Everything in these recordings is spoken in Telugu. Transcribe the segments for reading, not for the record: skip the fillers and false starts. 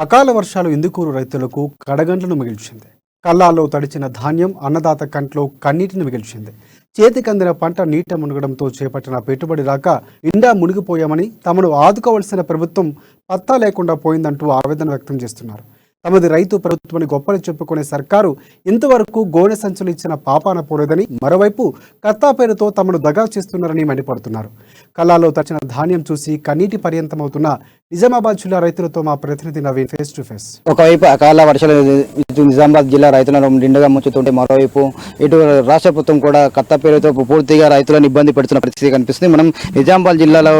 అకాల వర్షాలు ఇందుకూరు రైతులకు కడగండ్లను మిగిల్చింది. కల్లాల్లో తడిచిన ధాన్యం అన్నదాత కంట్లో కన్నీటిని మిగిల్చింది. చేతికందిన పంట నీట మునగడంతో చేపట్టిన పెట్టుబడి రాక నిండా మునిగిపోయామని, తమను ఆదుకోవాల్సిన ప్రభుత్వం పత్తా లేకుండా పోయిందంటూ ఆవేదన వ్యక్తం చేస్తున్నారు. తమది రైతు ప్రభుత్వాన్ని గొప్పని చెప్పుకునే సర్కారు ఇంతవరకు గోనె సంచులు ఇచ్చిన పాపాన పోలేదని, మరోవైపు కత్తా పేరుతో తమను దగా చేస్తున్నారని మండిపడుతున్నారు. కల్లాలో తడిచిన ధాన్యం చూసి కన్నీటి పర్యంతమవుతున్న నిజామాబాద్ జిల్లా రైతులతో మా ప్రతినిధి నవీన్ ఫేస్ టు ఫేస్. ఒకవైపు అకాల వర్షాలు నిజామాబాద్ జిల్లా రైతులను నిండుగా ముంచుతుంటే, మరోవైపు ఇటు రాష్ట్ర ప్రభుత్వం కూడా కత్తా పేరుతో పూర్తిగా రైతులను ఇబ్బంది పెడుతున్న పరిస్థితి కనిపిస్తుంది. మనం నిజామాబాద్ జిల్లాలో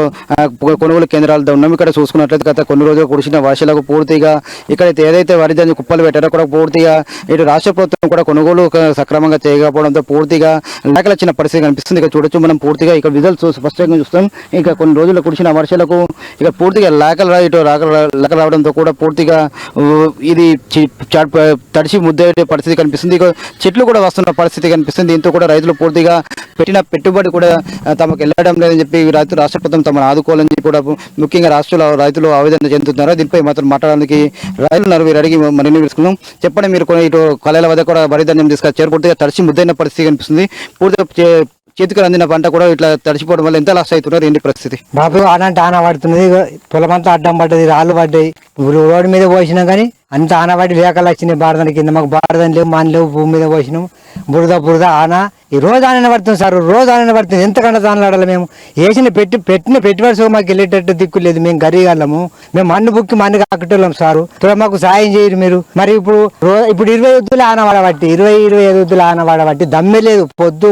కొనుగోలు కేంద్రాలతో ఉన్నాం. ఇక్కడ చూసుకున్నట్లయితే గత కొన్ని రోజులు కురిసిన వర్షాలకు పూర్తిగా ఇక్కడైతే ఏదైతే వరి ధాన్యం కుప్పలు పెట్టారో కూడా పూర్తిగా ఇటు రాష్ట్ర ప్రభుత్వం కూడా కొనుగోలు సక్రమంగా చేయకపోవడంతో పూర్తిగా లేఖలు వచ్చిన పరిస్థితి కనిపిస్తుంది. ఇక్కడ చూడొచ్చు మనం పూర్తిగా ఇక్కడ రిజల్ట్స్ స్పష్టంగా చూస్తాం. ఇక కొన్ని రోజులు కురిసిన వర్షాలకు ఇక పూర్తిగా లేఖలు రావడంతో కూడా పూర్తిగా ఇది తడిసి ముద్దే పరిస్థితి కనిపిస్తుంది. ఇక చెట్లు కూడా వస్తున్న పరిస్థితి కనిపిస్తుంది. దీంతో కూడా రైతులు పూర్తిగా పెట్టిన పెట్టుబడి కూడా తమకు వెళ్ళడం లేదని చెప్పి రాష్ట్ర ప్రభుత్వం తమను ఆదుకోవాలని కూడా ముఖ్యంగా రాష్ట్రంలో రైతులు ఆవేదన చెందుతున్నారు. దీనిపై మాత్రం మాట్లాడడానికి రైతులు అడిగి మరిన్ని తెలుసుకుందాం. చెప్పండి, మీరు కొన్ని ఇటు కళల వద్ద కూడా వరి ధాన్యం తీసుకొచ్చారు. పూర్తిగా తడిసి ముద్దైన పరిస్థితి కనిపిస్తుంది. పూర్తిగా చేతికి అందిన పంట కూడా ఇట్లా తడిచిపోవడం వల్ల ఎంత లాస్ అవుతున్నారు, ఏంటి పరిస్థితి? బాబు ఆనంటే ఆన పడుతున్నది, పొలమంతా అడ్డం పడ్డది, రాళ్ళు పడ్డాయి, రోడ్డు మీద పోసినాం కానీ అంత ఆనబడి లేఖలు వచ్చినాయి. బారదాని కింద మాకు బారదాని లేవు, మాని లేవు, భూమి మీద పోసినాం. బురద ఆన ఈ రోజు ఆనన పడుతుంది సార్, రోజు ఆనన పడుతుంది. ఎంతకంటే దానిలాడాలి మేము వేసిన పెట్టిన పెట్టుబడి మాకు వెళ్ళేటట్టు దిక్కు లేదు. మేము గరీగాళ్ళము, మేము మన్ను బుక్కి మన్ను కాకటోళ్ళం సారు. మాకు సాయం చేయరు మీరు. మరి ఇప్పుడు 20 వద్దులు ఆన వాడబట్టి 25 వద్దులు ఆన వాడబట్టి దమ్మె లేదు. పొద్దు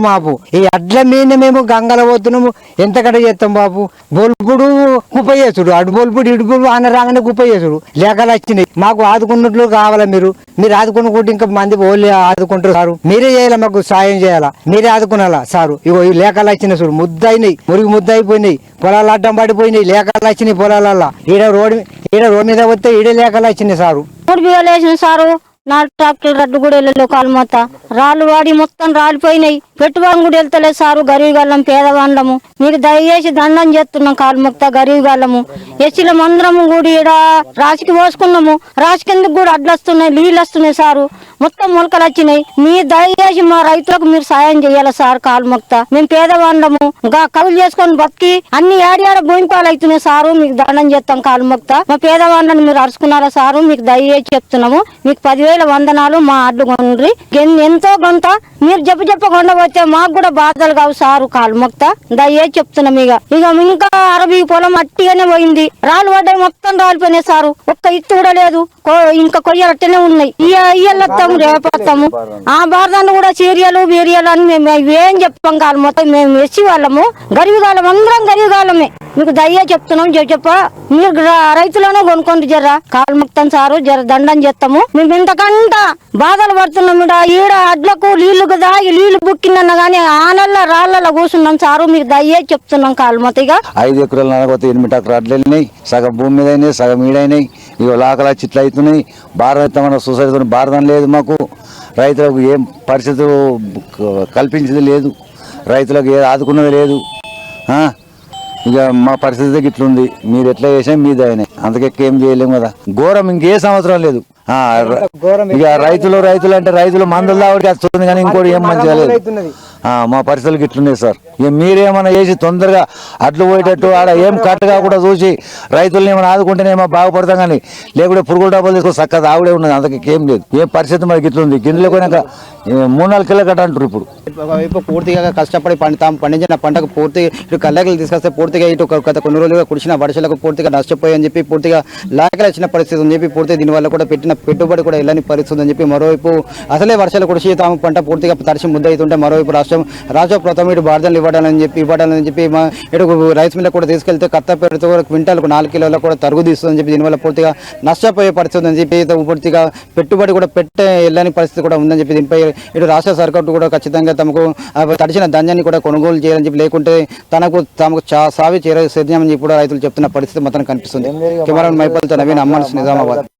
మాపు ఈ అడ్ల మీద మేము గంగల పోతున్నాము. ఎంతకంటే చేస్తాం బాబు. బొల్పుడు కుప్ప చేసుడు, అడు బొల్పుడు ఇడు బొల్పు ఆన రాగానే కుప్ప చేసుడు. లేఖలు వచ్చినాయి. మాకు ఆదుకున్నట్లు కావాలా మీరు ఆదుకున్నట్టు ఇంకా మంది ఓళ్ళు ఆదుకుంటారు సారు. మీరే చేయాలి, మాకు సాయం చేయాలా, మీరే ఆదుకునాలా సారు. ఇగో ఈ లేఖలు వచ్చినాయి చూడు, ముద్దయినాయి, ముద్ద అయిపోయినాయి, పొలాలు అడ్డం పడిపోయినాయి, లేఖలు వచ్చినాయి పొలాలల్లా. ఈడ రోడ్ మీద వస్తే ఈడే లేఖలు వచ్చినాయి సారు. 3 బియ్యాలు వేసిన సారు. 4 ట్రాక్టర్లు రడ్డు కూడా వెళ్ళలేదు. కాలు మొత్తం రాళ్ళు వాడి మొత్తం రాలిపోయినాయి. పెట్టుబడి కూడా వెళ్తలేదు సారు. గరీబ్ పేదవాళ్ళము మీకు దయచేసి దండం చేస్తున్నాం. కాలు మొత్తం గరీబ్ గాళ్ళము ఎస్సీల మందరము కూడా ఈడ రాశికి పోసుకున్నాము. రాశి కిందకు కూడా అడ్లు వస్తున్నాయి, నీళ్ళు వస్తున్నాయి సారు. మొత్తం మొలకలు వచ్చినాయి. మీ దయచేసి మా రైతులకు మీరు సాయం చేయాలి సార్. కాలు మొత్త మేము పేదవాళ్ళము, ఇంకా కవులు చేసుకొని బతికి అన్ని ఏడాడ భూమిపాలు అవుతున్నాయి సారు. మీకు దండం చేస్తాం. కాలు మొత్త మా పేదవాళ్ళని మీరు అరుచుకున్నారా సారు. మీకు దయచేసి చెప్తున్నాము. మీకు 10,000 వందనాలు. మా అడ్డు కొండ్రి ఎంతో కొంత మీరు చెప్ప కొండపోతే మాకు కూడా బాధలు కావు సారు. కాలు మొత్త దయచేసి చెప్తున్నాం. ఇక ఇంకా 60 పొలం అట్టిగానే పోయింది. రాళ్ళు పడ్డాయి, మొత్తం రాలిపోయినాయి సారు. ఒక్క ఇత్తు కూడా లేదు. ఇంకా కొయ్యలు అట్టనే ఉన్నాయి. ఇయ్యొస్తాము, రేపొస్తాము. ఆ బారదాన్ని కూడా చీరియలు బీరియలు అని మేము ఏం చెప్పాం. కాలు మొత్తం మేము ఎస్సీ వాళ్ళము, గరీబ్ వాళ్ళం, అందరం గరీబ్ వాళ్ళమే. మీకు దయ్యే చెప్తున్నాం. మీరు రైతులను కొనుక్కోండి జర్ర. కాలు మొత్తం సారు, జర దండం చేస్తాము. మేము ఇంతకంట బాధలు పడుతున్నాం. ఈడ అడ్లకు నీళ్లు కదా, ఈ నీళ్లు బుక్కిందన్న గానీ ఆనల్ల రాళ్ళ కూర్చున్నాం సారు. మీకు దయ్యే చెప్తున్నాం. కాలు మొత్తగా 5 ఎకరాలు నడకపోతే 8 ట్రాక్టర్ అడ్లు వెళ్ళినాయి. సగం భూమి మీద అయినాయి, సగం ఈడైనాయి. ఇక లాకలా చిట్లు అవుతున్నాయి. భారత సొసైటీతో భారతం లేదు. మాకు రైతులకు ఏం పరిస్థితులు కల్పించేది లేదు. రైతులకు ఏది ఆదుకున్నది లేదు. ఇక మా పరిస్థితి ఇట్లుంది. మీరు ఎట్లా చేసినా మీద అయినాయి, అంతకెక్కేం చేయలేము కదా. ఘోరం ఇంకే సంవత్సరం లేదు. ఇక రైతులు అంటే రైతులు మందులు దావడికి వస్తుంది కానీ ఇంకోటి ఏం మంచిగా లేదు. మా పరిస్థితులకి ఇట్లున్నాయి సార్. ఇక మీరేమన్నా చేసి తొందరగా అడ్లు పోయేటట్టు ఆడ ఏం కట్టగా కూడా చూసి రైతులను ఏమైనా ఆదుకుంటేనేమో బాగుపడతాం కానీ లేకుంటే పురుగుల డబ్బులు తీసుకొని చక్కగా ఆవిడే ఉన్నది. అంతకేం లేదు. ఏం పరిస్థితి మనకి ఇట్లుంది. గిన్నెలు పోయినాక 3-4 కిలో కట్ట అంటారు. ఇప్పుడు ఒకవైపు పూర్తిగా కష్టపడి తాము పండించిన పంటకు పూర్తిగా ఇటు కళ్ళకి తీసుకొస్తే పూర్తిగా ఇటు గత కొన్ని రోజులుగా కురిసిన వర్షాలకు పూర్తిగా నష్టపోయని చెప్పి పూర్తిగా లాకలు వచ్చిన పరిస్థితి అని చెప్పి పూర్తిగా దీనివల్ల కూడా పెట్టిన పెట్టుబడి కూడా వెళ్ళని పరిస్థితి అని చెప్పి, మరోవైపు అసలే వర్షాలు కురిసి తాము పంట పూర్తిగా తడిసి ముద్ద అవుతుంటే మరోవైపు రాష్ట్ర ప్రభుత్వం ఇటు బార్దలు ఇవ్వాలని చెప్పి ఇటు రైస్ మిల్ కూడా తీసుకెళ్తే కత్త పేరుతో క్వింటాలకు 4 కిలోల కూడా తరుగు తీస్తుందని చెప్పి దీనివల్ల పూర్తిగా నష్టపోయే పరిస్థితి అని చెప్పి పూర్తిగా పెట్టుబడి కూడా వెళ్ళని పరిస్థితి కూడా ఉందని చెప్పి దీనిపై ఇటు రాష్ట్ర సర్కారు కూడా ఖచ్చితంగా తమకు తడిచిన ధాన్యాన్ని కూడా కొనుగోలు చేయాలని చెప్పి, లేకుంటే తమకు సావి సేద్యం అని చెప్పి కూడా రైతులు చెప్తున్న పరిస్థితి మొత్తం కనిపిస్తుంది. కెమెరా మైపల్తో నవీన్, అమ్మాల్సి, నిజామాబాద్.